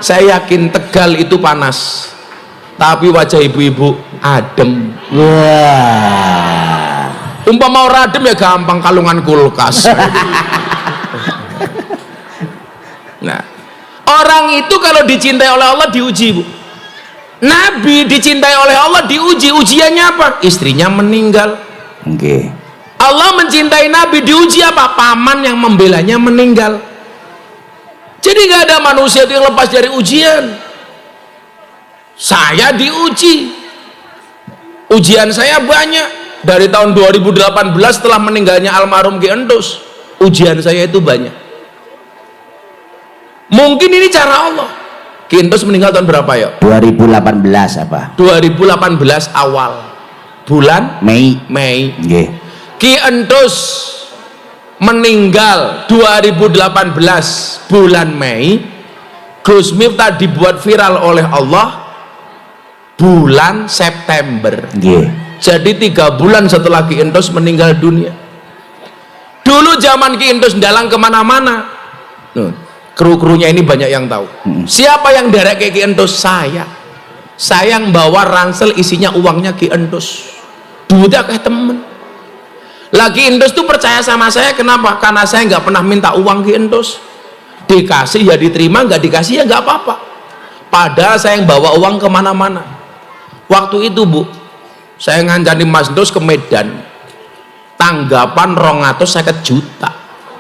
Saya yakin Tegal itu panas, tapi wajah ibu-ibu adem. Wah. Umpama ora adem ya gampang kalungan kulkas. Nah, orang itu kalau dicintai oleh Allah diuji, Bu. Nabi dicintai oleh Allah diuji. Ujiannya apa? Istrinya meninggal. Oke. Allah mencintai Nabi diuji apa? Paman yang membelanya meninggal. Jadi gak ada manusia yang lepas dari ujian. Saya diuji. Ujian saya banyak. Dari tahun 2018 setelah meninggalnya almarhum Ki Entus, ujian saya itu banyak. Mungkin ini cara Allah. Ki Entus meninggal tahun berapa ya? 2018 apa? 2018 awal bulan Mei. Nggih. Ki Entus meninggal 2018 bulan Mei. Gus Miftah dibuat viral oleh Allah bulan September. Nggih. Jadi 3 bulan setelah Ki Entus meninggal dunia. Dulu zaman Ki Entus dalang kemana-mana. Kru-krunya ini banyak yang tahu. Siapa yang derek ke Ki Entus? Saya yang bawa ransel isinya uangnya Ki Entus. Duitnya kayak temen. Lagi Entus tuh percaya sama saya. Kenapa? Karena saya nggak pernah minta uang Ki Entus. Dikasih ya diterima, nggak dikasih ya nggak apa-apa. Padahal saya yang bawa uang kemana-mana. Waktu itu, Bu, saya ngancani Mas Entus ke Medan. Tanggapan 250 juta.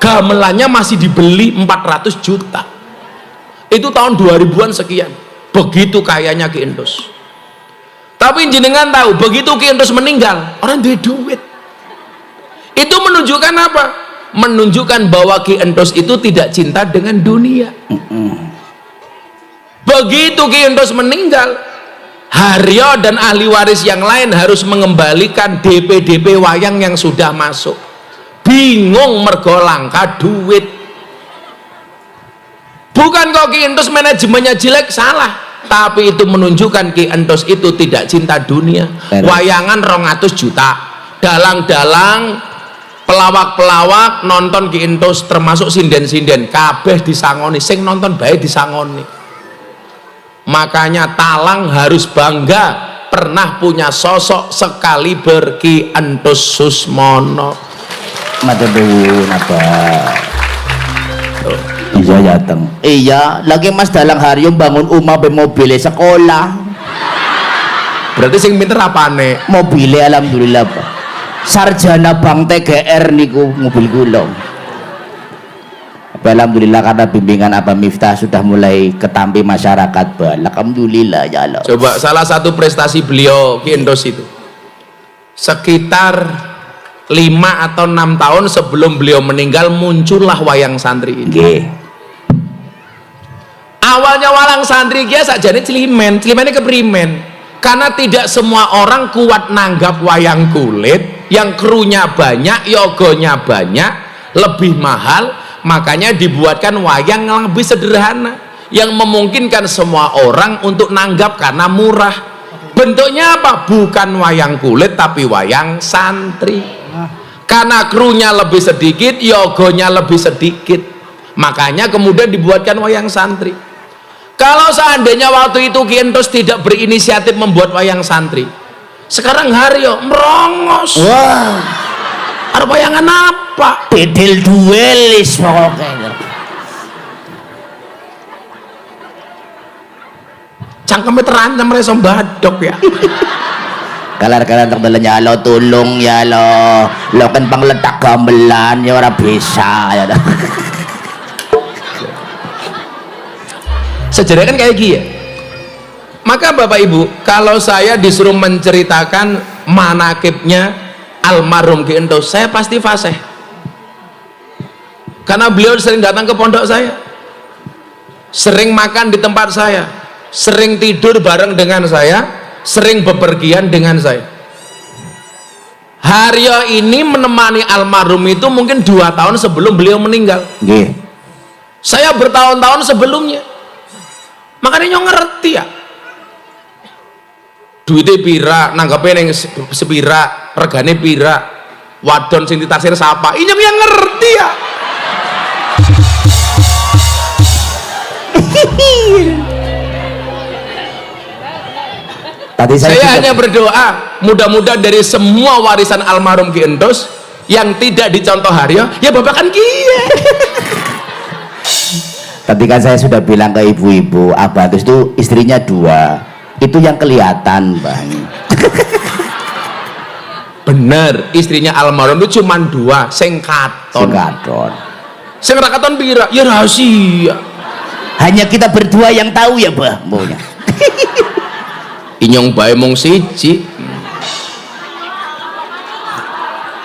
Gamelannya masih dibeli 400 juta. Itu tahun 2000-an sekian. Begitu kayanya Ki Entus. Tapi jenengan tahu, begitu Ki Entus meninggal, orang duit duit. Itu menunjukkan apa? Menunjukkan bahwa Ki Entus itu tidak cinta dengan dunia. Begitu Ki Entus meninggal, Haryo dan ahli waris yang lain harus mengembalikan DP-DP wayang yang sudah masuk. Bingung mergo langka duit. Bukan kok Ki Entus manajemennya jelek, salah. Tapi itu menunjukkan Ki Entus itu tidak cinta dunia. Wayangan 200 juta. Dalang-dalang, pelawak-pelawak nonton Ki Entus, termasuk sinden-sinden, kabeh disangoni. Sing nonton bae disangoni. Makanya Talang harus bangga pernah punya sosok sekaliber Ki Entus Susmono. Matur nuwun apa? Iya dateng. Iya, lagi Mas Dalang Haryo bangun umah be mobile sekolah. Berarti sing pinter apane? Mobile alhamdulillah, Pak. Sarjana Bank TGR niku mobil kula. Alhamdulillah karena bimbingan Abah Miftah sudah mulai ketampi masyarakat, Pak. Alhamdulillah ya Allah. Coba salah satu prestasi beliau Ki Entus itu sekitar 5 atau 6 tahun sebelum beliau meninggal muncullah wayang santri ini. Nggih. Awalnya wayang santri kia sakjane cilimen keprimen. Karena tidak semua orang kuat nanggap wayang kulit yang krunya banyak, yogonya banyak, lebih mahal, makanya dibuatkan wayang yang lebih sederhana yang memungkinkan semua orang untuk nanggap karena murah. Bentuknya apa? Bukan wayang kulit tapi wayang santri. Karena krunya lebih sedikit, yogonya lebih sedikit, makanya kemudian dibuatkan wayang santri. Kalau seandainya waktu itu Ki Entus tidak berinisiatif membuat wayang santri, sekarang Haryo merongos. Wah, ada wayangan apa? bedil duelis pokoknya. Cangkemnya terancam reso badok ya. Kalar-kalar tak dalan ya lo tulung ya lo kan pangletak gamelan ya ora bisa ya. Sejarah kan kayak gini ya. Maka Bapak Ibu, kalau saya disuruh menceritakan manakibnya almarhum Ki Entus, saya pasti fasih. Karena beliau sering datang ke pondok saya, sering makan di tempat saya, sering tidur bareng dengan saya, sering bepergian dengan saya. Haryo ini menemani almarhum itu mungkin 2 tahun sebelum beliau meninggal. Nggih. Saya bertahun-tahun sebelumnya. Makanya nyong ngerti ya. Duitnya pira, nanggapnya yang sepira, regane pira, wadon sing ditaksir sapa. Ini yang ngerti ya. Tadi Saya hanya berdoa, mudah-mudahan dari semua warisan almarhum Ki Endos yang tidak dicontoh Haryo, ya bapak kan Kiye. Tadi kan saya sudah bilang ke ibu-ibu, Abah Agus itu istrinya 2. Itu yang kelihatan, Bang. Bener, istrinya almarhum itu cuma 2, sing katon. Sing ra katon pira? Ya rahasia. Hanya kita berdua yang tahu ya, Bah, maunya. Inyong bae mung siji.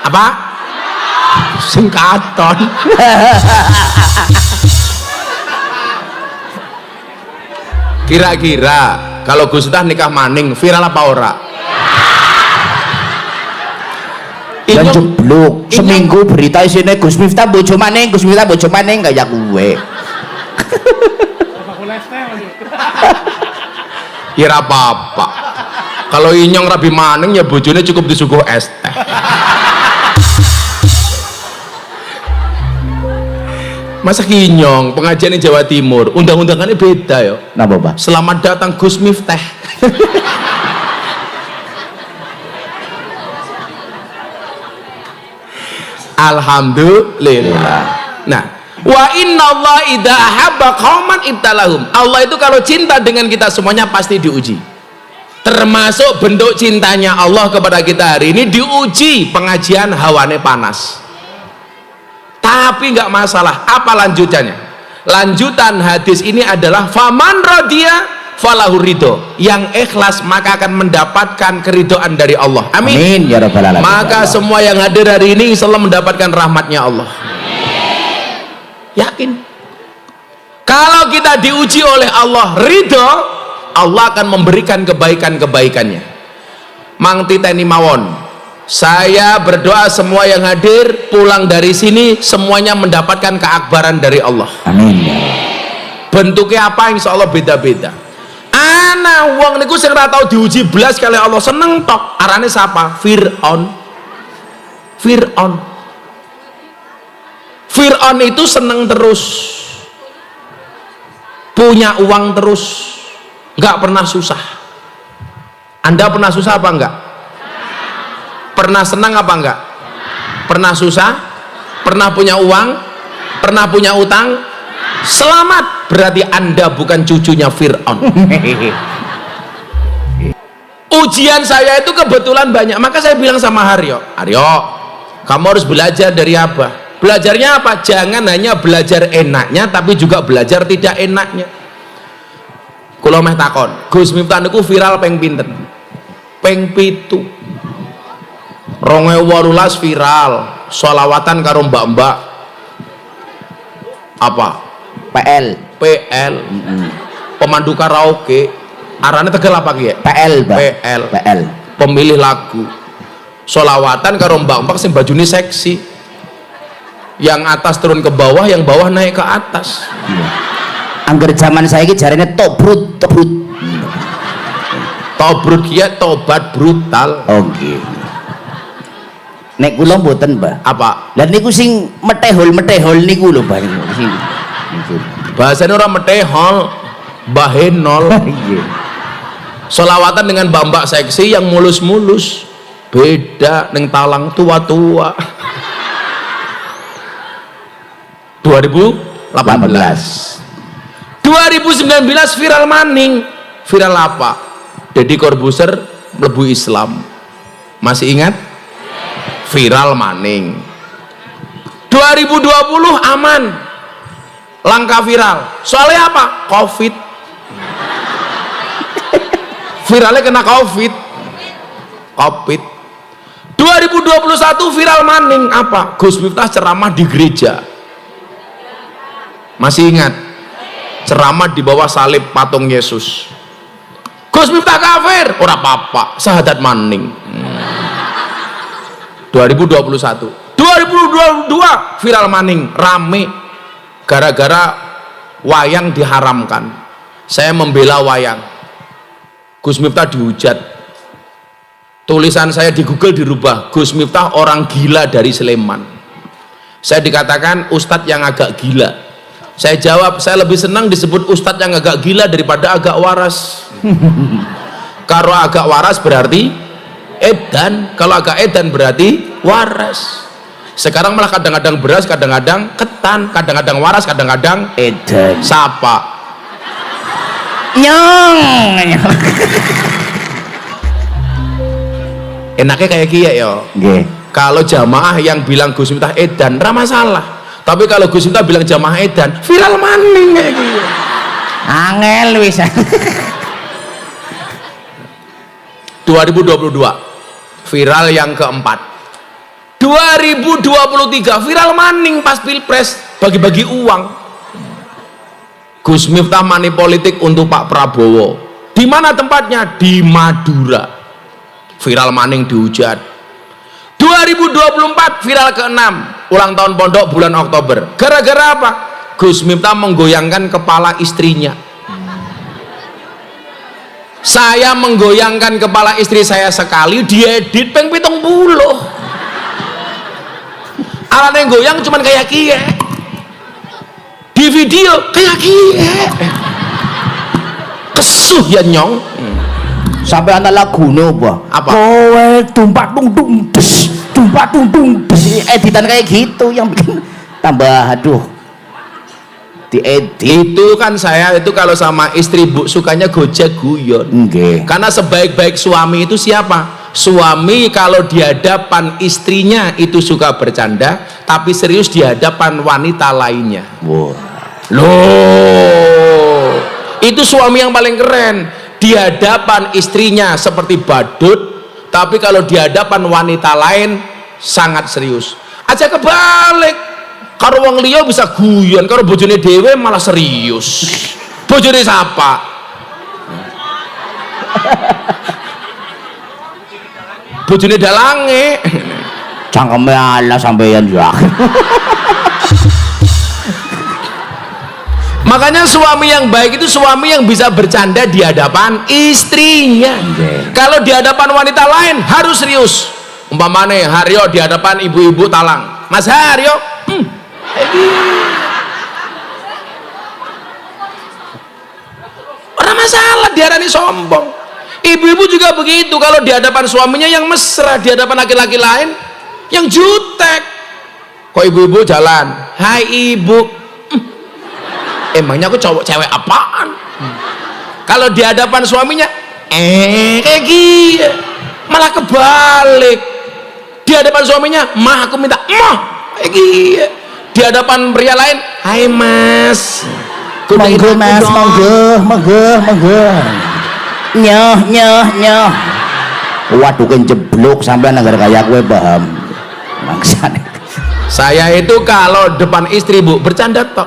Apa? Sing katon. Kira-kira kalau Gus Miftah nikah maning viral apa ora? Dan jeblok seminggu berita isinya Gus Miftah bojo maning, Gus Miftah bojo maning kayak gue. Kira apa-apa. Kalau inyong rabi maning ya bojone cukup disuguh es teh. Masa inyong pengajian di Jawa Timur undang-undangannya beda ya. Napa, Pak? Selamat datang Gus Miftah. Alhamdulillah. Nah, wa inna Allah idza ahabba qauman ibtalahum. Allah itu kalau cinta dengan kita semuanya pasti diuji. Termasuk bentuk cintanya Allah kepada kita hari ini diuji pengajian hawane panas. Tapi nggak masalah. Apa lanjutannya? Lanjutan hadis ini adalah faman radiya falahu ridho, yang ikhlas maka akan mendapatkan keridhaan dari Allah. Amin. Amin ya rabbal alamin. Maka semua yang hadir hari ini insyaallah mendapatkan rahmatnya Allah. Yakin. Kalau kita diuji oleh Allah ridho, Allah akan memberikan kebaikan-kebaikannya. Mang titeni mawon, saya berdoa semua yang hadir pulang dari sini semuanya mendapatkan keakbaran dari Allah. Amin. Bentuknya apa insya Allah beda-beda. Ana wong niku sing ora tau diuji belas kali Allah seneng tok. Arane siapa? Fir'aun. Fir'aun itu seneng terus, punya uang terus, nggak pernah susah. Anda pernah susah apa enggak? Pernah senang apa enggak? Pernah susah? Pernah punya uang? Pernah punya utang? Selamat, berarti Anda bukan cucunya Fir'aun. Ujian saya itu kebetulan banyak, maka saya bilang sama Haryo, kamu harus belajar dari Abah. Belajarnya apa? Jangan hanya belajar enaknya, tapi juga belajar tidak enaknya. Kula meh takon, Gus Miftah niku viral peng pinten? Peng 7. 2018 viral, sholawatan karo mbak-mbak apa? PL, pemandu karaoke, arane Tegal apa ki ya? PL, pemilih lagu, sholawatan karo mbak-mbak sing bajune seksi, yang atas turun ke bawah, yang bawah naik ke atas. Angger zaman saya ini jarene tobrut ya tobat brutal. Oke. Nek kula mboten, Mbah. Apa? Lah niku sing metehol niku lho, Mbah. Bahasanya orang metehol, bahenol. Solawatan dengan mbak seksi yang mulus-mulus, beda neng talang tua-tua. 2018. 2019 viral maning. Viral apa? Deddy Corbuzier mlebu Islam. Masih ingat? Viral maning. 2020 aman. Langkah viral. Soalnya apa? Covid. Viralnya kena Covid. 2021 viral maning apa? Gus Miftah ceramah di gereja. Masih ingat? Ceramah di bawah salib patung Yesus. Gus Miftah kafir, ora apa-apa, syahadat maning. 2021. 2022 viral maning, rame gara-gara wayang diharamkan. Saya membela wayang. Gus Miftah dihujat. Tulisan saya di Google dirubah, Gus Miftah orang gila dari Sleman. Saya dikatakan ustadz yang agak gila. Saya jawab, saya lebih senang disebut ustadz yang agak gila daripada agak waras. Kalau agak waras berarti edan, kalau agak edan berarti waras. Sekarang malah kadang-kadang beras, kadang-kadang ketan, kadang-kadang waras, kadang-kadang edan. sapa. Nyong. Enaknya kayak kia ya. Nggih. Kalau jamaah yang bilang Gus Miftah edan, ra masalah. Tapi kalau Gus Miftah bilang jamaah edan, viral maning kayak gitu. Angel wis. 2022 viral yang keempat. 2023 viral maning pas pilpres bagi-bagi uang. Gus Miftah money politik untuk Pak Prabowo. Di mana tempatnya? Di Madura. Viral maning dihujat. 2024 viral ke-6 ulang tahun pondok bulan Oktober. Gara-gara apa? Gus Miftah menggoyangkan kepala istrinya. Saya menggoyangkan kepala istri saya sekali, diedit peng 70. Alatnya goyang cuman kayak kie. Di video kayak kie. Kesuh ya nyong. Sampai ana lagune Apa? Kowe tumpak tung tung des, tumpak tung tung des. Editan kayak gitu yang bikin tambah aduh. Diedit. Itu kan saya itu kalau sama istri Bu sukanya gojek guyon. Nggih. Karena sebaik-baik suami itu siapa? Suami kalau di hadapan istrinya itu suka bercanda, tapi serius di hadapan wanita lainnya. Wah. Loh, itu suami yang paling keren. Di hadapan istrinya seperti badut, tapi kalau di hadapan wanita lain sangat serius. Aja kebalik. Karo wong liya bisa guyon, karo bojone dhewe malah serius. Bojone sapa? Bojone dalange. Cangkeme ala sampeyan ya. Makanya suami yang baik itu suami yang bisa bercanda di hadapan istrinya. Kalau di hadapan wanita lain harus serius. Umpamane Haryo di hadapan ibu-ibu talang. Mas Haryo, orang masalah diarani sombong. Ibu-ibu juga begitu kalau di hadapan suaminya yang mesra, di hadapan laki-laki lain yang jutek. Kok ibu-ibu jalan, hai ibu, emangnya aku cowok cewek apaan? Kalau di hadapan suaminya kayak gini, malah kebalik. Di hadapan suaminya mah aku minta mah kayak gini. Di hadapan pria lain, hai mas, Monggo mas, monggo. Nyoh. Waduh kan jeblok sampai negara kayak gue paham. Maksane. Saya itu kalau depan istri Bu bercanda tok.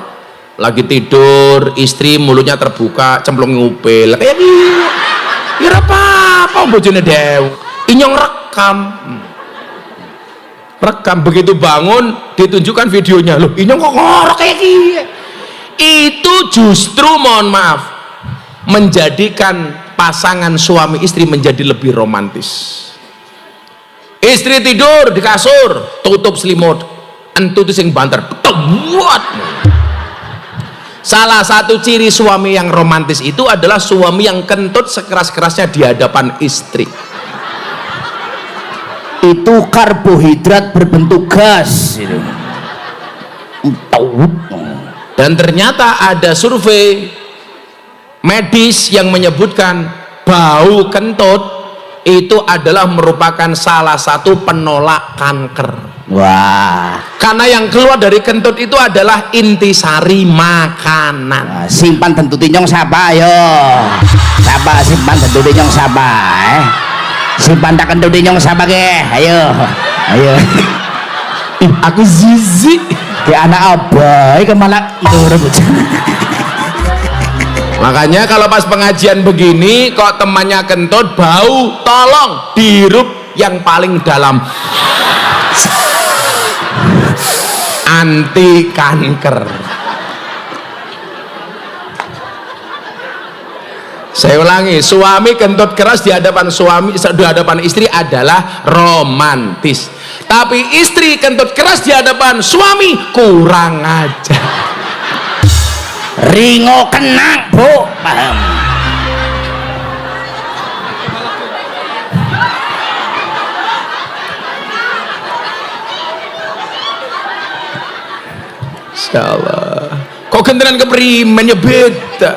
Lagi tidur, istri mulutnya terbuka, cemplung ngupil. Kayak gitu. Ya apa-apa bojone dew. Inyong rekam begitu bangun ditunjukkan videonya. Loh, inyong kok ngorok kayak gini. Itu justru mohon maaf menjadikan pasangan suami istri menjadi lebih romantis. Istri tidur di kasur, tutup selimut, entu itu sing banter, buat. Salah satu ciri suami yang romantis itu adalah suami yang kentut sekeras-kerasnya di hadapan istri. Itu karbohidrat berbentuk gas. Dan ternyata ada survei medis yang menyebutkan bau kentut itu adalah merupakan salah satu penolak kanker. Wah. Karena yang keluar dari kentut itu adalah intisari makanan. Nah, simpan tentu tinyong siapa ayo. Siapa simpan tentu tinyong siapa simpan tak tentu tinyong siapa ke ayo. Aku zizi ke anak abai ke malah makanya kalau pas pengajian begini kok temannya kentut bau, tolong dihirup yang paling dalam, anti kanker. Saya ulangi, suami kentut keras di hadapan istri adalah romantis, tapi istri kentut keras di hadapan suami kurang ajar. Ringo kenang Bu, paham. Masya Allah. Kok gentenan keprimen ya beda.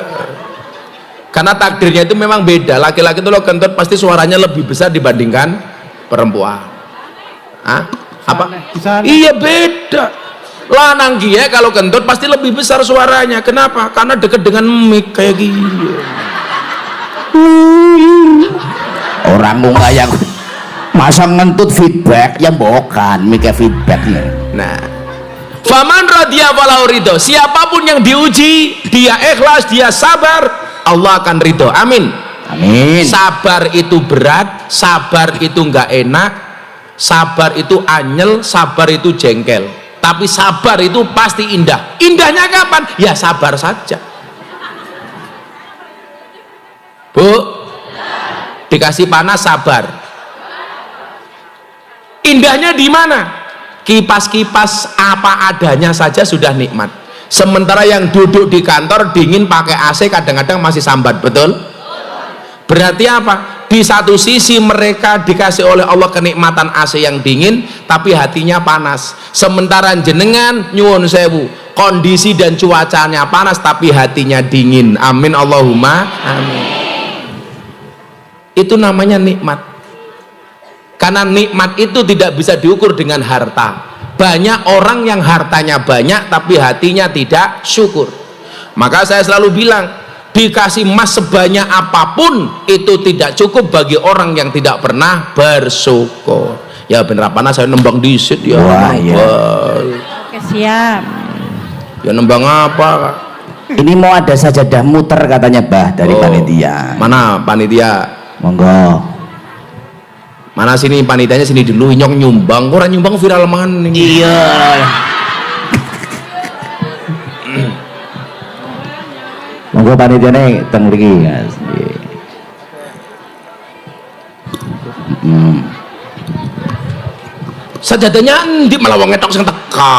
Karena takdirnya itu memang beda. Laki-laki itu lo kentut pasti suaranya lebih besar dibandingkan perempuan. Hah? Apa? Iya beda. Lanang dia kalau kentut pasti lebih besar suaranya. Kenapa? Karena dekat dengan mic kayak gini. Orang nggak yang masa ngentut feedback yang bukan mikir feedbacknya. Nah, faman radhiya walau ridho, siapapun yang diuji dia ikhlas, dia sabar, Allah akan ridho. Amin. Amin. Sabar itu berat, sabar itu nggak enak, sabar itu anyel, sabar itu jengkel, tapi sabar itu pasti indah. Indahnya kapan? Ya sabar saja. Bu, dikasih panas sabar. Indahnya di mana? Kipas-kipas apa adanya saja sudah nikmat. Sementara yang duduk di kantor dingin pakai AC kadang-kadang masih sambat, betul? Berarti apa? Di satu sisi mereka dikasih oleh Allah kenikmatan AC yang dingin, tapi hatinya panas. Sementara jenengan nyuwun sewu, kondisi dan cuacanya panas tapi hatinya dingin. Amin Allahumma amin. Itu namanya nikmat. Karena nikmat itu tidak bisa diukur dengan harta. Banyak orang yang hartanya banyak tapi hatinya tidak syukur. Maka saya selalu bilang, dikasih emas sebanyak apapun itu tidak cukup bagi orang yang tidak pernah bersyukur. Ya bener apa saya nembang disit ya. Wah, ya. Oke, siap. Ya nembang apa? Ini mau ada sajadah muter katanya Bah dari panitia. Mana panitia? Monggo. Mana sini panitianya, sini dulu. Nyong nyumbang, orang nyumbang viral mana? Iya. Monggo panitiane teng mriki, Mas. Sajadahnya endi malah wong ngetok sing teka.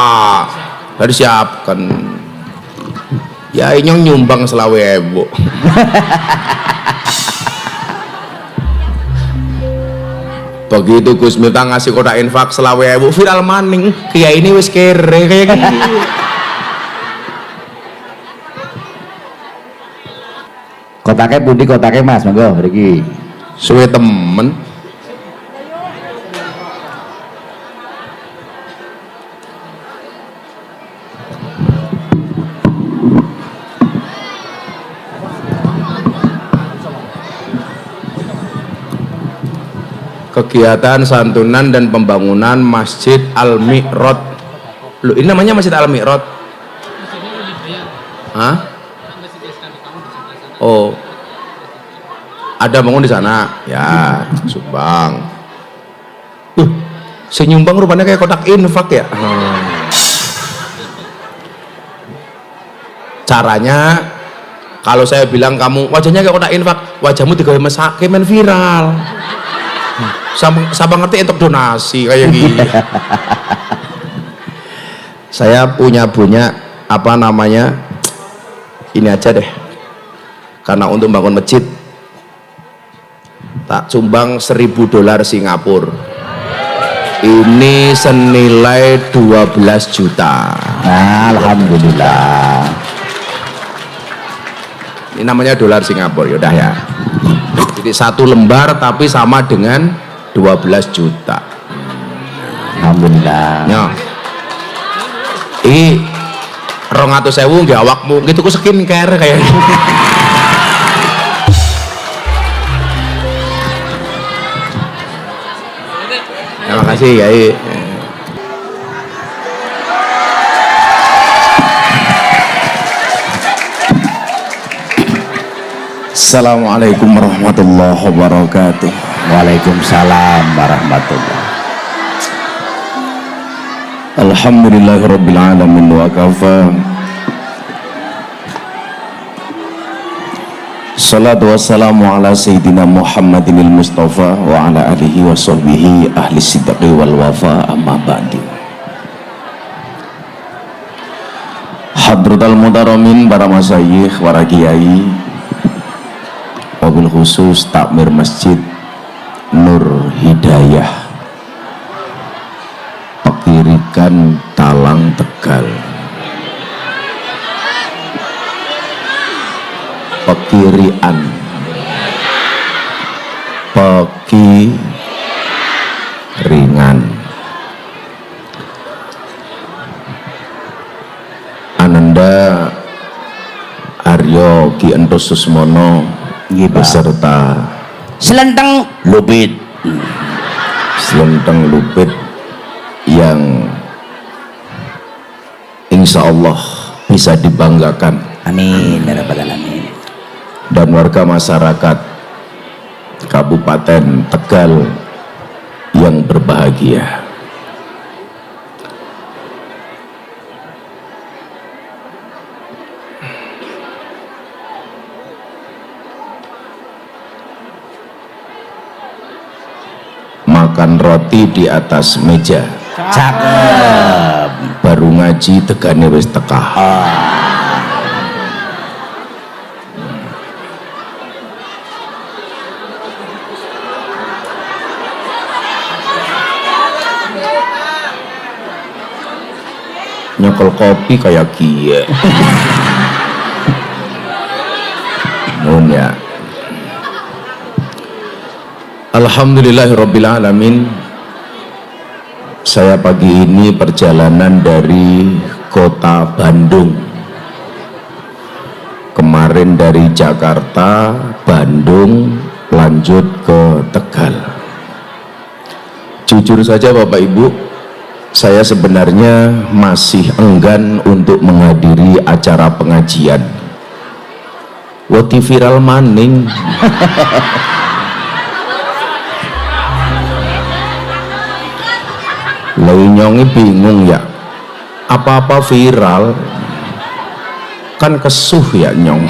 Harus siapkan. Ya nyong nyumbang 20.000. Begitu Gus Miftah ngasih kotak infak 20.000 viral maning. Kiai ini wis kere kayak gini. Kotaknya pundi kotaknya Mas, monggo mriki. Suwe temen. Kegiatan santunan dan pembangunan Masjid Al-Mi'raj. Loh, ini namanya Masjid Al-Mi'raj. Hah? Oh. Ada bangun di sana. Ya, sumbang. Si nyumbang rupanya kayak kotak infak ya. Caranya kalau saya bilang kamu wajahnya kayak kotak infak, wajahmu digawe mesake men viral. Sama ngerti untuk donasi kayak gini. Saya punya apa namanya, ini aja deh, karena untuk bangun masjid tak sumbang $1.000 Singapura. Ini senilai 12 juta. Alhamdulillah. Ini namanya dolar Singapura. Yaudah ya, jadi 1 lembar tapi sama dengan 12 juta. Alhamdulillah. Ya. Ini 200.000 nggak awakmu gitu ku skincare kayak gitu. Terima kasih ya. Assalamualaikum warahmatullahi wabarakatuh. Waalaikumsalam warahmatullahi. Alhamdulillahirabbil alamin wa kafa. Salatu wassalamu ala sayyidina Muhammadinil Mustafa wa ala alihi wa sahbihi ahli sidqi wal wafa, amma ba'du. Hadratal mutaramin, para masyayikh, para kiai, wabil khusus takmir Masjid Nur Hidayah Pekirikan Talang Tegal. pekirian, pekiringan. Ananda Aryo Ki Entos Susmono beserta Selenteng Lubit yang insya Allah bisa dibanggakan, amin ya rabbal alamin, dan warga masyarakat Kabupaten Tegal yang berbahagia. Makan roti di atas meja, cakep, baru ngaji tegane wis tekah. Nyekel kopi kayak kie. Nun ya. Alhamdulillahirrabbilalamin. Saya pagi ini perjalanan dari kota Bandung. Kemarin dari Jakarta, Bandung, lanjut ke Tegal. Jujur saja Bapak Ibu, saya sebenarnya masih enggan untuk menghadiri acara pengajian. Wati viral maning. Nyongi bingung ya, apa-apa viral kan kesuh ya nyong.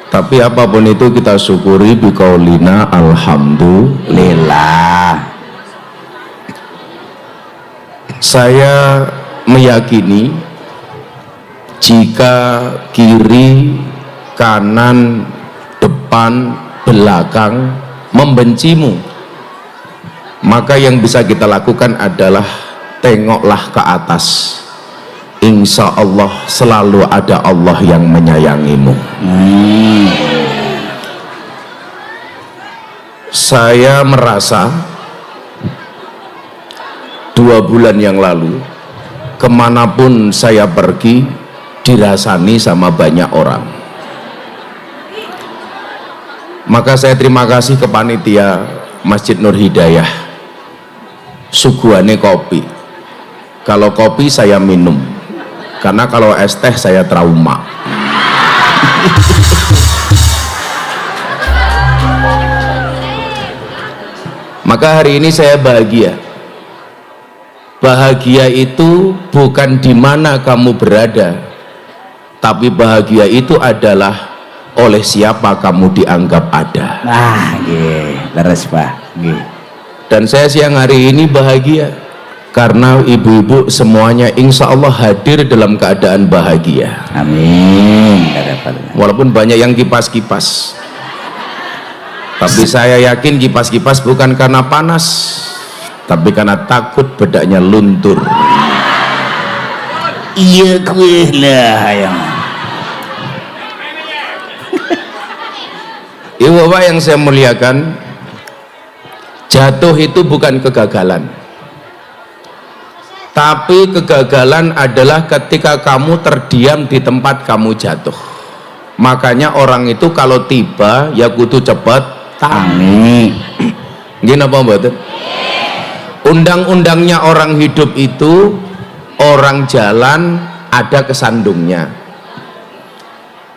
Tapi apapun itu kita syukuri biqaulina alhamdulillah. Saya meyakini jika kiri, kanan, depan, belakang membencimu, maka yang bisa kita lakukan adalah tengoklah ke atas. Insya Allah selalu ada Allah yang menyayangimu. Saya merasa 2 bulan yang lalu kemanapun saya pergi dirasani sama banyak orang. Maka saya terima kasih ke panitia Masjid Nur Hidayah. Suguhane kopi, kalau kopi saya minum, karena kalau es teh saya trauma. Maka hari ini saya bahagia. Bahagia itu bukan di mana kamu berada, tapi bahagia itu adalah oleh siapa kamu dianggap ada. Leres Pak. Dan saya siang hari ini bahagia karena ibu-ibu semuanya insya Allah hadir dalam keadaan bahagia. Amin. Walaupun banyak yang kipas-kipas, tapi saya yakin kipas-kipas bukan karena panas, tapi karena takut bedaknya luntur. Iya gue lah yang. Ibu bapak yang saya muliakan, jatuh itu bukan kegagalan, tapi kegagalan adalah ketika kamu terdiam di tempat kamu jatuh. Makanya orang itu kalau tiba ya kudu cepet tangi. Gini apa mboten? Undang-undangnya orang hidup itu, orang jalan ada kesandungnya.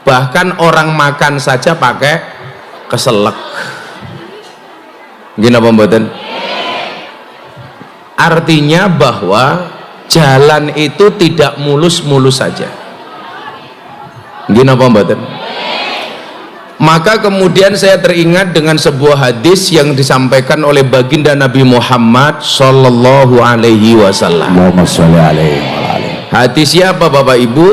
Bahkan orang makan saja pakai keselak. Gini apa mboten? Artinya bahwa jalan itu tidak mulus-mulus saja. Gini apa mboten? Maka kemudian saya teringat dengan sebuah hadis yang disampaikan oleh baginda Nabi Muhammad sallallahu alaihi wasallam. Hadisnya apa Bapak Ibu?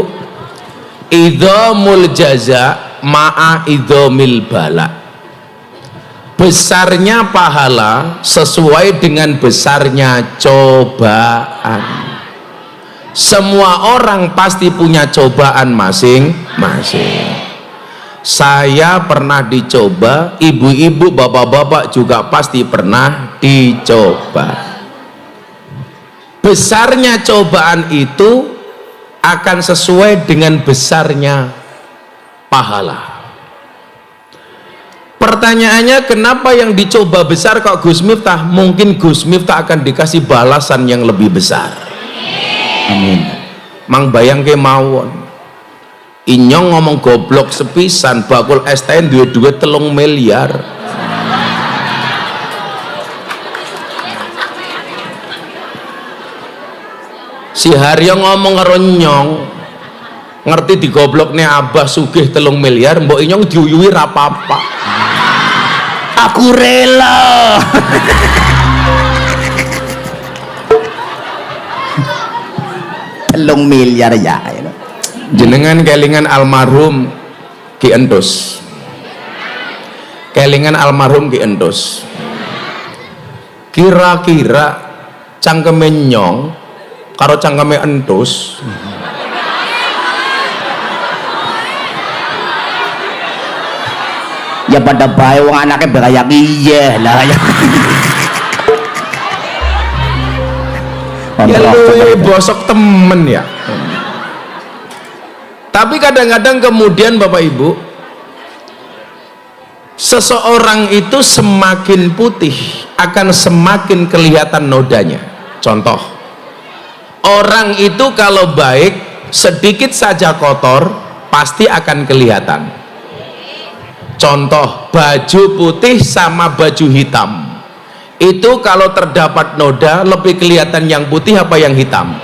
Idhamul jaza ma'a idhamil bala. Besarnya pahala sesuai dengan besarnya cobaan. Semua orang pasti punya cobaan masing-masing. Saya pernah dicoba, ibu-ibu, bapak-bapak juga pasti pernah dicoba. Besarnya cobaan itu akan sesuai dengan besarnya pahala. Pertanyaannya, kenapa yang dicoba besar kok Gus Miftah? Mungkin Gus Miftah akan dikasih balasan yang lebih besar. Amin. Mang bayang ke mawon, inyong ngomong goblok sepisan, bakul STN duit 3 miliar. Si Haryo ngomong karo nyong, ngerti digobloknya Abah sugih 3 miliar, mbok inyong diuyui rapapa. Aku rela. 3 miliar ya. Jenengan kelingan almarhum Ki Entus, kelingan almarhum Ki Entus, kira-kira cangkeme nyong karo cangkeme Entus Ya pada bae wong anake beraya iya lah ya. Ya lu bosok temen ya. Tapi kadang-kadang kemudian Bapak Ibu, seseorang itu semakin putih akan semakin kelihatan nodanya. Contoh, orang itu kalau baik sedikit saja kotor pasti akan kelihatan. Contoh, baju putih sama baju hitam itu kalau terdapat noda lebih kelihatan yang putih apa yang hitam?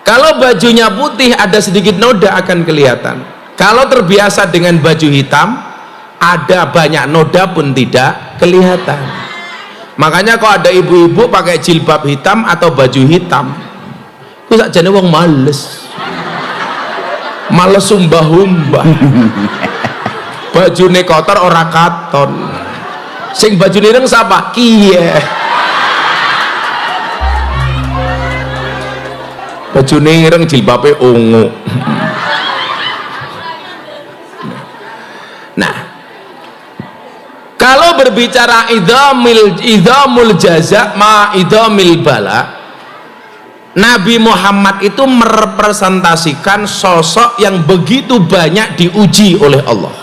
Kalau bajunya putih ada sedikit noda akan kelihatan. Kalau terbiasa dengan baju hitam ada banyak noda pun tidak kelihatan. Makanya kalau ada ibu-ibu pakai jilbab hitam atau baju hitam, ku sakjane wong males sumbah-umbah. Bajune kotor ora katon, sing bajune ireng sapa? Kiye. Bajune ireng jilbabe ungu. Nah, kalau berbicara idhamul jaza ma idhamil bala, Nabi Muhammad itu merepresentasikan sosok yang begitu banyak diuji oleh Allah,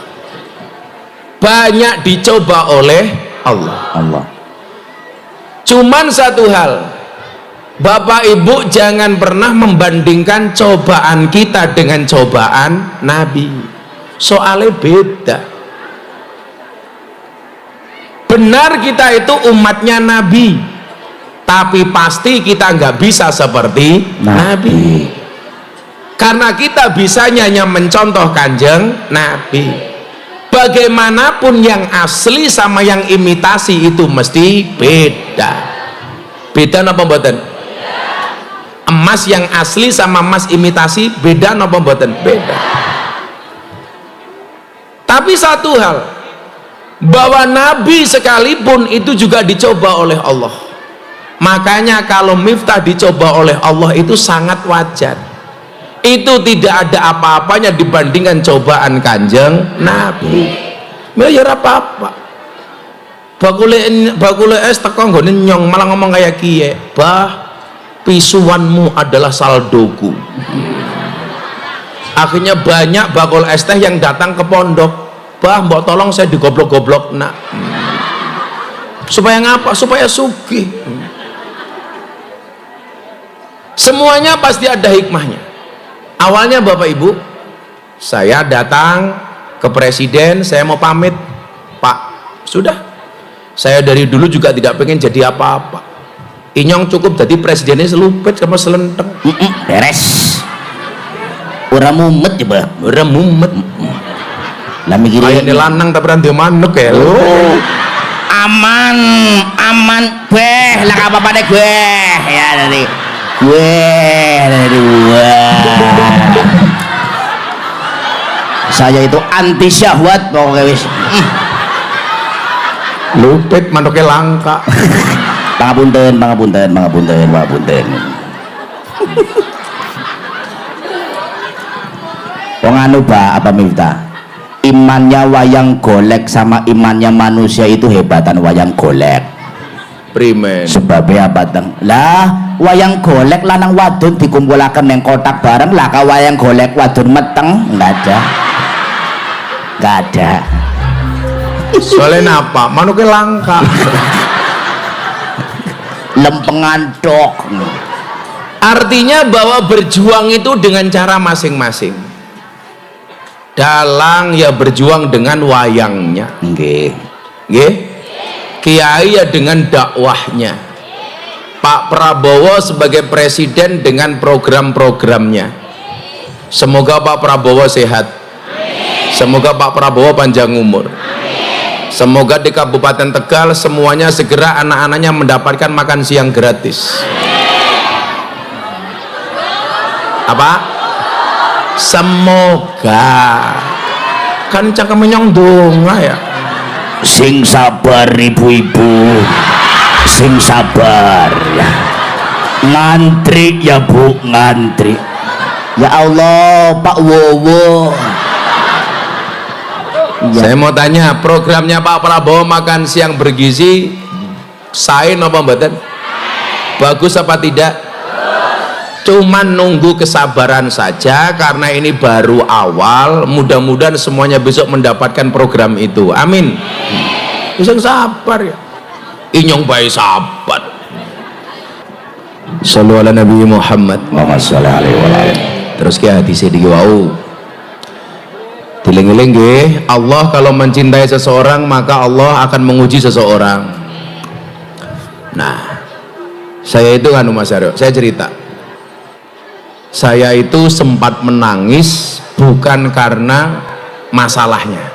banyak dicoba oleh Allah. Cuman satu hal, Bapak Ibu jangan pernah membandingkan cobaan kita dengan cobaan Nabi. Soalnya beda. Benar kita itu umatnya Nabi, tapi pasti kita nggak bisa seperti Nabi. Karena kita bisanya hanya mencontoh kanjeng Nabi. Bagaimanapun yang asli sama yang imitasi itu mesti beda. Beda apa mboten? Emas yang asli sama emas imitasi beda apa mboten? Beda. Tapi satu hal, bahwa Nabi sekalipun itu juga dicoba oleh Allah. Makanya kalau Miftah dicoba oleh Allah itu sangat wajar. Itu tidak ada apa-apanya dibandingkan cobaan kanjeng Nabi. Ya apa-apa. Bakule es teko nggone nyong malah ngomong kayak kiye, "Bah, pisuanmu adalah saldoku." Akhirnya banyak bakul es teh yang datang ke pondok, "Bah, mbok tolong saya digoblok-goblok nak." Supaya ngapa? Supaya sugih. Semuanya pasti ada hikmahnya. Awalnya Bapak Ibu, saya datang ke presiden, saya mau pamit, "Pak, sudah, saya dari dulu juga tidak pengen jadi apa-apa. Inyong cukup jadi presidennya selupet sama selenteng." Beres. Ora mumet ya, Bah. Ora mumet. Lah mikir Kayane lanang tapi ra ndek manuk ya. Aman beh, lah apa-apa deh gue. Ya dari dua. Saya itu anti syahwat pokoknya wis. Lupit manuknya langka. Pangapunten. Wong anu apa Miftah? Imannya wayang golek sama imannya manusia itu hebatan wayang golek. Primen. Sebabnya apa teng? Lah wayang golek lanang wadon dikumpulaken neng kotak bareng lah ka wayang golek wadon meteng nggak ada. Soalnya apa? Manuknya langka. Lempengan dok. Artinya bahwa berjuang itu dengan cara masing-masing. Dalang ya berjuang dengan wayangnya, Nggih. nggih. Kiai ya dengan dakwahnya. Pak Prabowo sebagai presiden dengan program-programnya. Semoga Pak Prabowo sehat. Semoga Pak Prabowo panjang umur. Semoga di Kabupaten Tegal semuanya segera anak-anaknya mendapatkan makan siang gratis. Apa? Semoga. Kan cakep menyong donga ya. Sing sabar ibu-ibu, sing sabar ya. Ngantri ya Bu, ngantri. Ya Allah Pak Wowo. Saya mau tanya, programnya Pak Prabowo makan siang bergizi sain apa mboten? Bagus apa tidak? Cuman nunggu kesabaran saja karena ini baru awal. Mudah-mudahan semuanya besok mendapatkan program itu. Amin. Bisa sabar ya. Inyong baik sabar. Sallu ala Nabi Muhammad. Muhammad sallallahu alaihi wasallam. Terus ke hati sedih wau. Diling-iling nggih, Allah kalau mencintai seseorang maka Allah akan menguji seseorang. Nah, saya itu kan Mas Aryo, saya cerita. Saya itu sempat menangis bukan karena masalahnya,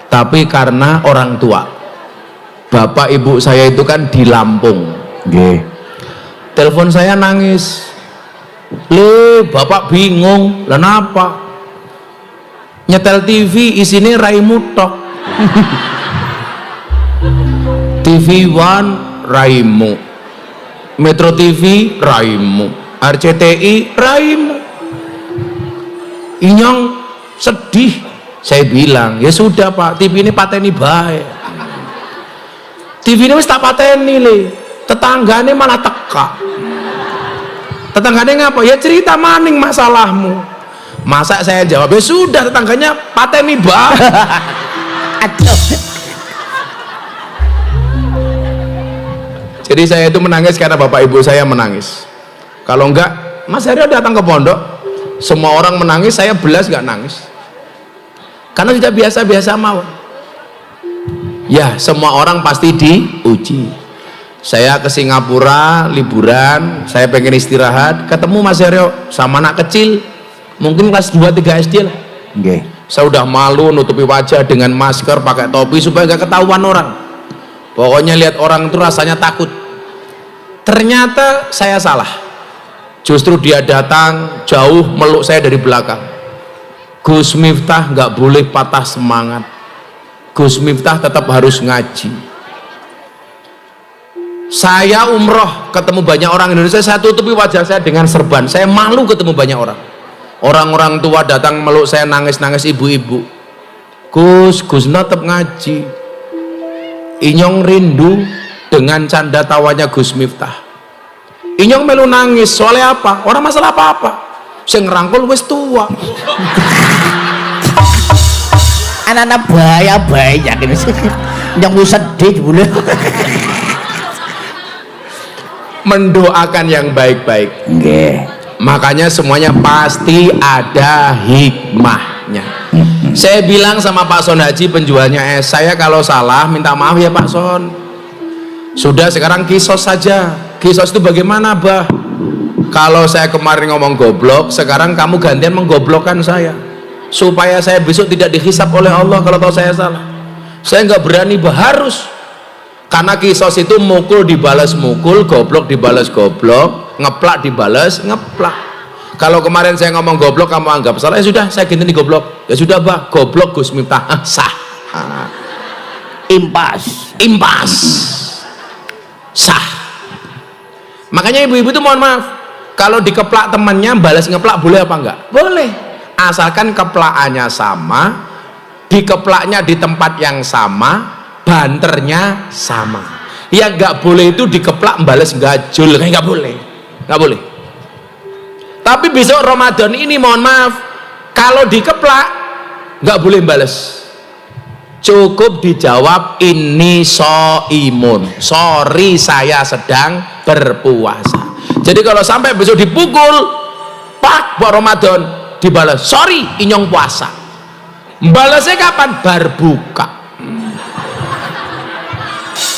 tapi karena orang tua. Bapak ibu saya itu kan di Lampung. Nggih. Telepon saya nangis. Le, bapak bingung. Lah napa? Nyetel TV isine raimu tok. TV One raimu, Metro TV raimu, RCTI raimu. Inyong sedih. Saya bilang ya sudah Pak, TV ini pateni baik. TV ini wis tak pateni le. Tetanggane malah teka. Tetanggane ngapa? Ya cerita maning masalahmu. Masa saya jawab ya sudah, tetangganya pateni baik. Aduh. Jadi saya itu menangis karena bapak ibu saya menangis. Kalau enggak, Mas Aryo datang ke pondok, semua orang menangis, saya belas enggak nangis. Karena sudah biasa-biasa mawon. Ya, semua orang pasti diuji. Saya ke Singapura liburan, saya pengen istirahat, ketemu Mas Aryo sama anak kecil, mungkin kelas 2-3 SD lah. Nggih. Saya udah malu nutupi wajah dengan masker, pakai topi supaya nggak ketahuan orang. Pokoknya lihat orang itu rasanya takut. Ternyata saya salah. Justru dia datang jauh meluk saya dari belakang. Gus Miftah nggak boleh patah semangat. Gus Miftah tetap harus ngaji. Saya umroh ketemu banyak orang Indonesia, saya tutupi wajah saya dengan serban. Saya malu ketemu banyak orang. Orang-orang tua datang meluk saya, nangis-nangis, ibu-ibu. Gus tetap ngaji. Inyong rindu dengan canda tawanya Gus Miftah. Inyong melu nangis soalnya apa? Orang masalah apa-apa. Saya ngerangkul wis tua. Anak-anak bahaya gini sih. Yang mau sedih boleh. Mendoakan yang baik-baik. Nggih. Makanya semuanya pasti ada hikmahnya. Saya bilang sama Pak Son Haji penjualnya es, saya kalau salah minta maaf ya Pak Son. Sudah sekarang kisos saja. Kisos itu bagaimana bah? Kalau saya kemarin ngomong goblok, sekarang kamu gantian menggoblokkan saya, supaya saya besok tidak dihisap oleh Allah kalau tahu saya salah. Saya nggak berani bah, harus. Karena kisos itu mukul dibalas mukul, goblok dibalas goblok, ngeplak dibalas ngeplak. Kalau kemarin saya ngomong goblok kamu anggap salah, ya sudah saya ganti goblok. Ya sudah bah, goblok Gus Miftah sah. Impas. Sah. Makanya ibu-ibu itu mohon maaf, kalau dikeplak temannya balas ngeplak boleh apa enggak? Boleh, asalkan keplakannya sama, dikeplaknya di tempat yang sama, banternya sama. Yang nggak boleh itu dikeplak balas gajul, kayak nggak boleh, nggak boleh. Tapi besok Ramadan ini mohon maaf, kalau dikeplak nggak boleh balas, cukup dijawab ini imun, sorry saya sedang berpuasa. Jadi kalau sampai besok dipukul pak buat Ramadan dibalas sorry inyong puasa, balasnya kapan? Berbuka.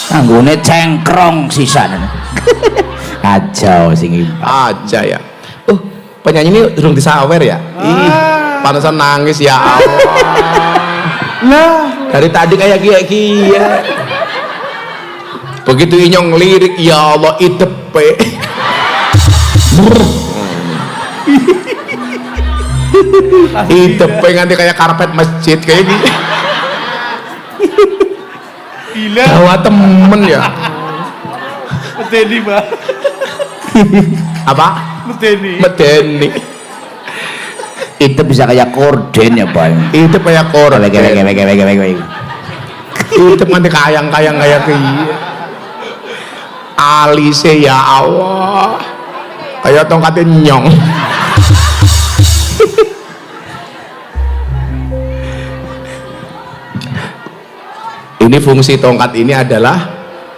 Anggone cengkrong sisan aja sing Aja ya. Penyanyi ini durung disawer ya. Ih, pantesan nangis ya Allah. Loh, Dari tadi kayak kia. Begitu inyong lirik ya Allah idepe. Idepe nganti kayak karpet masjid kayak gini. Gila. Bawa temen ya. Medeni, Mbak. Apa? Medeni. Medeni. itu bisa kayak korden ya Pak. Itu kayak koran. Wege. Itu nanti kayang-kayang kayak kia. Alise ya Allah. Kayak tongkatnya nyong. Ini fungsi tongkat ini adalah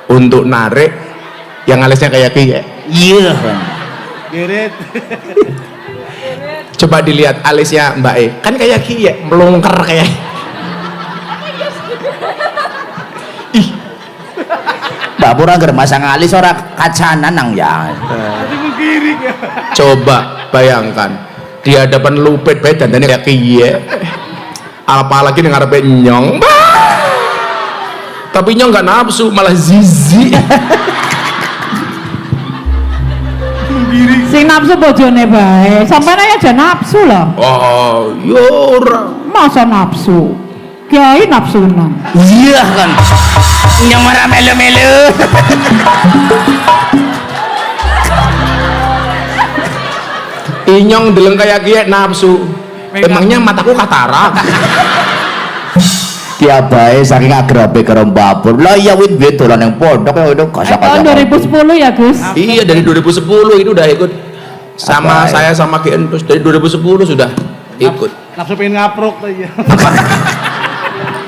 untuk narik yang alisnya kayak kia. Iya. Geret. Coba dilihat alisnya Mbak E, kan kayak kia, melungker kayak. Mbak Pura agar masang alis ora kacanan nang ya. Tadi ku kiri ya. Coba bayangkan di hadapan lupet bae dandane kayak kia. Apalagi ning ngarepe nyong. Tapi nyong nggak nafsu, malah zizi. sing nafsu bojone bae. Sampeyan aja nafsu loh. Oh, yo ora. Masa nafsu? Kiai nafsunan. Iya kan. Yang marah melu-melu. Inyong deleng kayak kia nafsu. Emangnya mataku katarak. Tiap bae saking agrabe karo Mbak Pur. Lah iya wit dolan yang pondok ya udah Tahun 2010 ya Gus. Iya dari 2010 itu udah ikut sama Apa, saya sama Ki Entus dari 2010 sudah ikut. Nafsu pengen ngaprok tadi ya.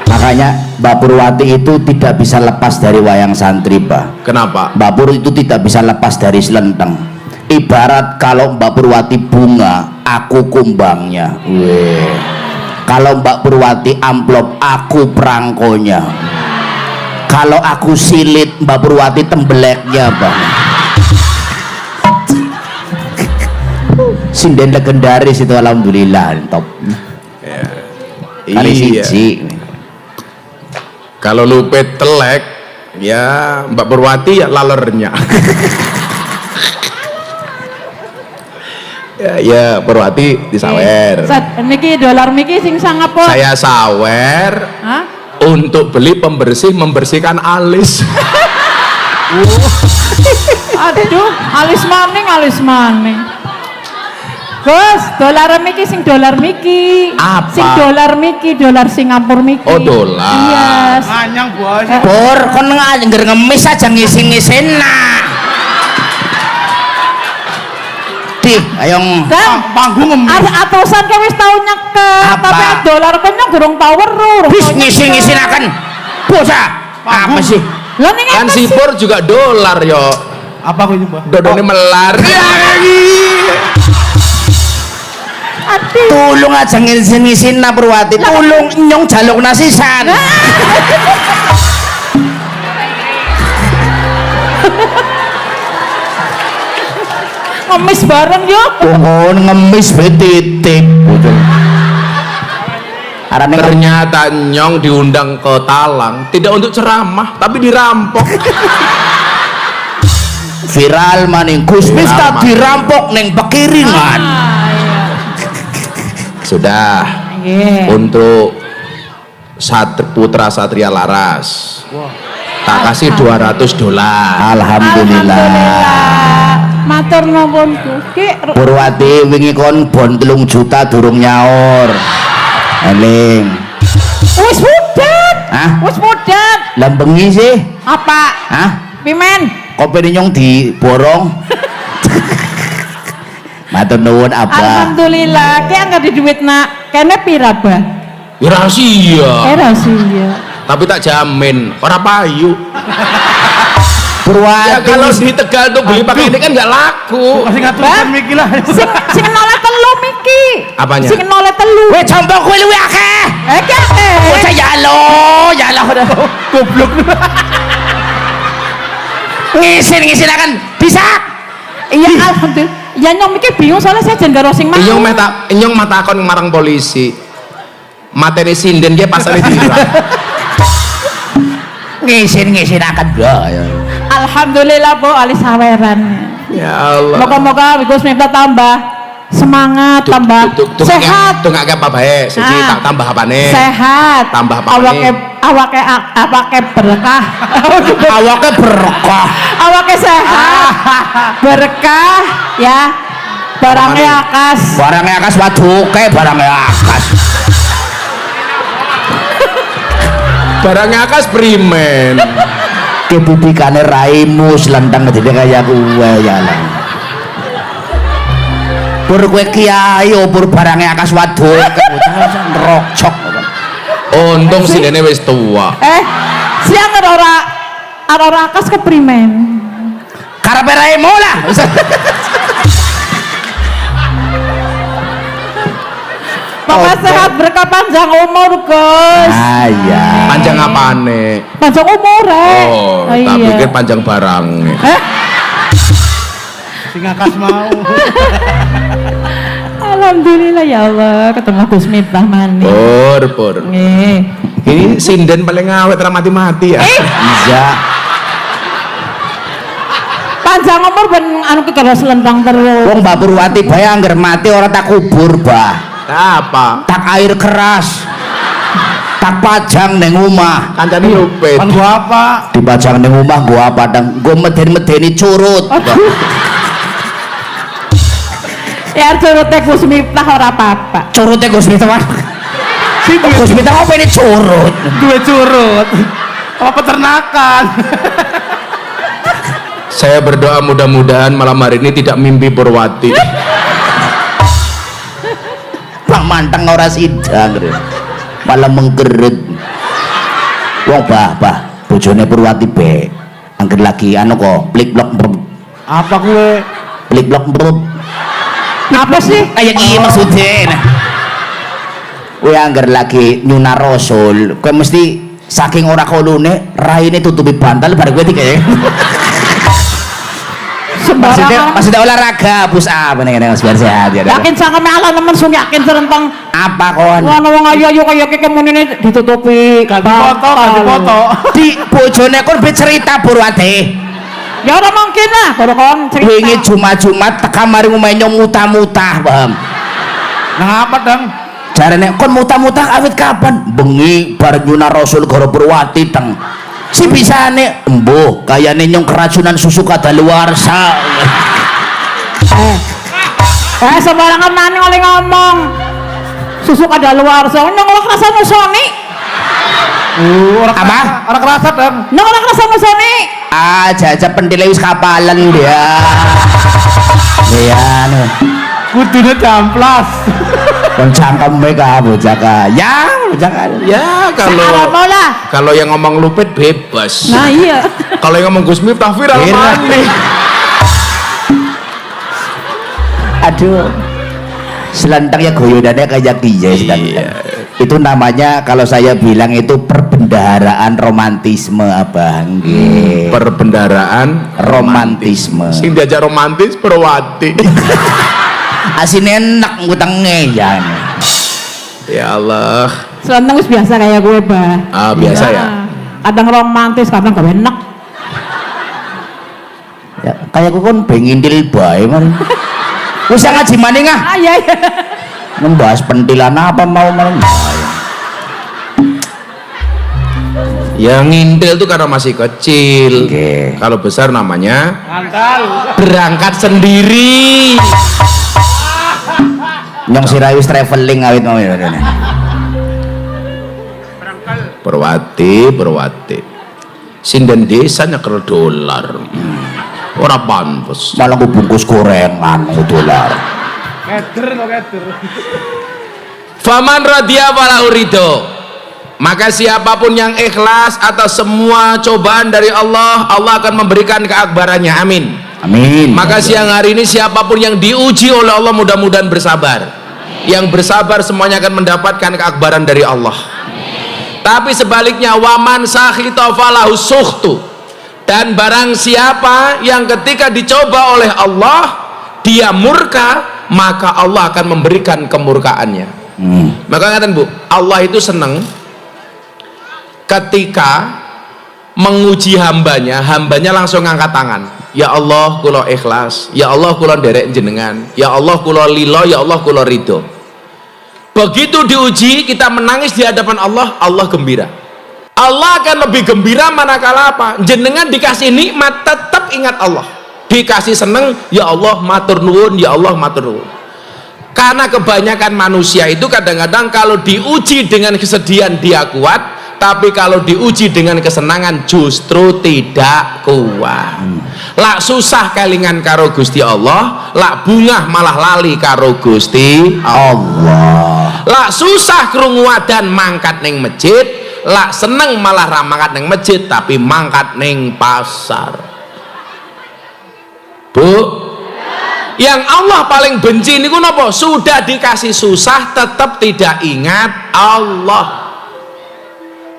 Makanya Mbak Purwati itu tidak bisa lepas dari wayang santri, Pak. Kenapa? Mbak Pur itu tidak bisa lepas dari selenteng. Ibarat kalau Mbak Purwati bunga, aku kumbangnya. Weh. Kalau Mbak Purwati amplop, aku perangkonya. Kalau aku silit, Mbak Purwati tembeleknya, Pak. Sinden legendaris itu alhamdulillah top. Kali Iya. siji. Kalau lupet telek, ya Mbak Purwati ya lalernya. ya Purwati disawer. Niki dolar miki sing sang apa? Saya sawer Hah? untuk beli pembersih membersihkan alis. Aduh, alis maning. Gus, dolar miki sing dolar miki. Apa? Sing dolar miki, dolar Singapura miki. Oh, dolar. Iya. Anyang bos. Pur, kon ngger ngemis aja ngisi-ngisin nah. Di, ayo Dan Panggung ngemis. atusan kowe wis tau nyeket, Apa? tapi dolar kene durung tau weruh. bis ngisi-ngisinaken. Bocah. Apa sih? Lah ning Kan apa sih? sipur juga dolar yo. Apa aku nyembah? Dodone melar. Aduh. Tulung aja ngisi-ngisin na Purwati. Tulung nyong jaluk nasisan. Ngemis bareng yo. Pohon ngemis be titik. Arane Ternyata nyong diundang ke Talang tidak untuk ceramah tapi dirampok. viral maning Gus Mis tak dirampok neng pekiringan. Sudah Nggih. untuk putra Satria Laras. Tak kasih $200. Alhamdulillah. Matur nuwun Ki. Purwati wingi kon bon 3 juta durung nyaur. Eling. Wis mudat. Hah? Wis mudat. Lah bengi sih. Apa? Hah? Pimen. Kopi nyong diborong. Matur nuwun Abah. Alhamdulillah. Ki anggar di duit nak. Kene pira, Bah? Ya rahasia. Rahasia. Tapi tak jamin, orang payu. Purwati. Ya kalau di Tegal tuh beli pakai ini kan nggak laku. Masih ngaturkan Miki lah. Sing noleh telu Miki. Apanya? Sing noleh telu. Weh combong kowe luwih akeh. Ki akeh. Bocah yalo udah. Goblok. Ngisin akan bisa. Iya alhamdulillah. Ya nyong Miki bingung soalnya saya jan karo sing mau. Inyong matakon marang polisi. Materi sinden dia pasal itu. Ngisin akan ya. Alhamdulillah Bu ali saweran. Ya Allah. Moga-moga Gus Miftah tambah semangat, tambah sehat. Tunggu apa baik? Siji tak tambah apa nih? Sehat. Tambah apa nih? Awake berkah. Awake berkah. Awake sehat. Berkah ya. Barangnya akas. Barangnya akas waduke barangnya akas. Barangnya akas primen. Kebubikane raimu selentang ngene kaya kowe ya lah. Pur kowe kiai pur barangnya akas waduke bocah rokcok. Untung sidene wis tua. Siang ora akas keprimen. Karepe raimu lah. Pokoknya sehat berkah panjang umur Gus. Iya. Panjang apane? Panjang umur Oh, tak pikir panjang barang. Sing akas mau. Alhamdulillah ya Allah ketemu Gus Miftah maning. Pur. Nggih. Ini sinden paling awet ra mati-mati ya. Iya. Panjang umur ben anu ki karo selendang terus. Wong Mbak Purwati bae angger mati ora tak kubur, Mbah. Apa? Tak air keras. Tak pajang neng omah. Kancane lupit. Kan gua apa? Dipajang neng omah gua apa dang? Gua meden-medeni curut. Ya curute Gus Miftah ora apa-apa. Curutnya Gus Miftah. Si Gus Miftah apa ini curut? duwe curut. Apa peternakan? Saya berdoa mudah-mudahan malam hari ini tidak mimpi Purwati. Bang manteng ora sidang lho. Malah menggeret. Wong bah, bojone Purwati be. Angger lagi anu kok, plik-blok brep. Apa kowe? Plik-blok brep. Apa sih? Kayak iki maksudnya. Kowe angger lagi nyuna rasul, kowe mesti saking ora kolone raine tutupi bantal bareng kowe dikek. Maksudnya olahraga push up ngene biar sehat ya. Yakin sangkeme ala nemen sung yakin serentang Apa kon? wong wong ayo kaya iki kemunine ditutupi. Ganti foto. Di bojone kon be cerita Purwati. Ya ora mungkin lah karo kon cerita. Wingi Jumat teka mari omahe nyong muta-muta, paham? Nah apa dang? Jarane kon muta-muta awit kapan? Bengi bar nyuna Rasul karo Purwati teng. Si bisane embuh kayane nyong keracunan susu kadaluarsa. Sembarangan maning oleh ngomong. Susu kadaluarsa nyong ora kerasa musoni. Apa? Ora kerasa dang. Nyong ora kerasa musoni. Jaja pentile wis kapalan dia. Iya anu. Kudune jamplas. Kon cangkeme ka bocah ka. Ya, bocah ka. Ya Salah lah. kalau yang ngomong lupit bebas. Nah iya. Kalau yang ngomong Gus Miftah viral Viral. maneh. Aduh. Selentang ya goyodannya kayak dia Iya. Itu namanya kalau saya bilang itu perbendaharaan romantisme abang. Perbendaraan Romantisme. sing diajak romantis Purwati. Asin enak ngutangnya ya. Ya Allah. Selentang wis biasa kayak gue, Bah. Ah, biasa ya. Kadang romantis, kadang gak enak. Ya, kayak gue kan bengindil bae man. Wis ngaji maning ah. Iya. Membahas pentilan apa mau maning. Yang ngintil itu karena masih kecil. Oke. Kalau besar namanya Mantal. berangkat sendiri. Nyong sirawis traveling awit mau ya. Perwati. Sinden desa nyekel dolar. Ora pantes. Malah gue bungkus gorengan dolar. Keder. Faman radhiya falahu ridho. Maka siapapun yang ikhlas atas semua cobaan dari Allah, Allah akan memberikan keakbarannya. Amin. Amin. Maka siang hari ini siapapun yang diuji oleh Allah mudah-mudahan bersabar. Yang bersabar semuanya akan mendapatkan keakbaran dari Allah. Tapi sebaliknya, waman sakhita falahu sukhtu. Dan barang siapa yang ketika dicoba oleh Allah dia murka, maka Allah akan memberikan kemurkaannya. Maka ngatakan Bu, Allah itu senang ketika menguji hambanya langsung ngangkat tangan. Ya Allah kula ikhlas, ya Allah kula nderek jenengan, ya Allah kula lilo, ya Allah kula ridho. Begitu diuji kita menangis di hadapan Allah, Allah gembira. Allah akan lebih gembira manakala apa? Jenengan dikasih nikmat tetap ingat Allah. Dikasih seneng, ya Allah matur nuwun, ya Allah matur nuwun. Karena kebanyakan manusia itu kadang-kadang kalau diuji dengan kesedihan dia kuat, tapi kalau diuji dengan kesenangan justru tidak kuat. Lak susah kelingan karo Gusti Allah, lak bungah malah lali karo Gusti Allah. Lak susah krungu adzan mangkat ning masjid, lak seneng malah ra mangkat ning masjid tapi mangkat ning pasar. Bu, yang Allah paling benci niku napa? Sudah dikasih susah tetap tidak ingat Allah.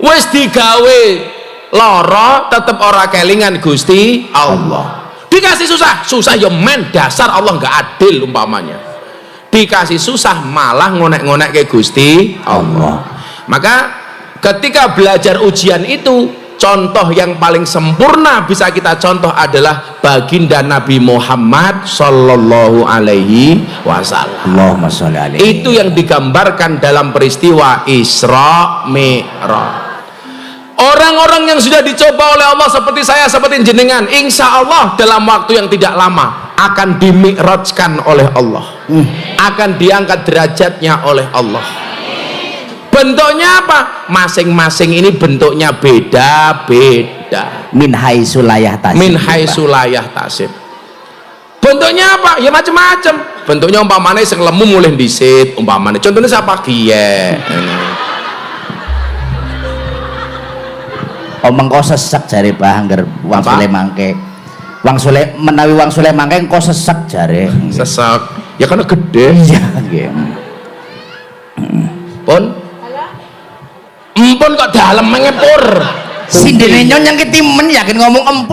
Wis digawe lara tetep ora kelingan Gusti Allah. Dikasih susah ya men dasar Allah nggak adil umpamanya. Dikasih susah malah ngonek-ngonek ke Gusti Allah. Maka ketika belajar ujian itu, contoh yang paling sempurna bisa kita contoh adalah baginda Nabi Muhammad Sallallahu Alaihi Wasallam. Allahumma sholli alaihi. Itu yang digambarkan dalam peristiwa Isra Mi'raj. Orang-orang yang sudah dicoba oleh Allah seperti saya, seperti jenengan, insya Allah dalam waktu yang tidak lama akan dimi'rajkan oleh Allah, akan diangkat derajatnya oleh Allah. Bentuknya apa? Masing-masing ini bentuknya beda-beda. Min haitsu la yahtasib. Min haitsu la yahtasib. Bentuknya apa? Ya macam-macam. Bentuknya umpamane sing lemu mulih dhisit, umpamane. Contohnya siapa? Kiye. Omong kok sesek jare Pak angger wong Sule mangke. Wong Sule menawi wong Sule mangke kok sesek jare. Sesek. Ya karena gede. Iya nggih. Pun. Empun kok dalem mengepur. Sindene nyon yang ketimen yakin ngomong empun.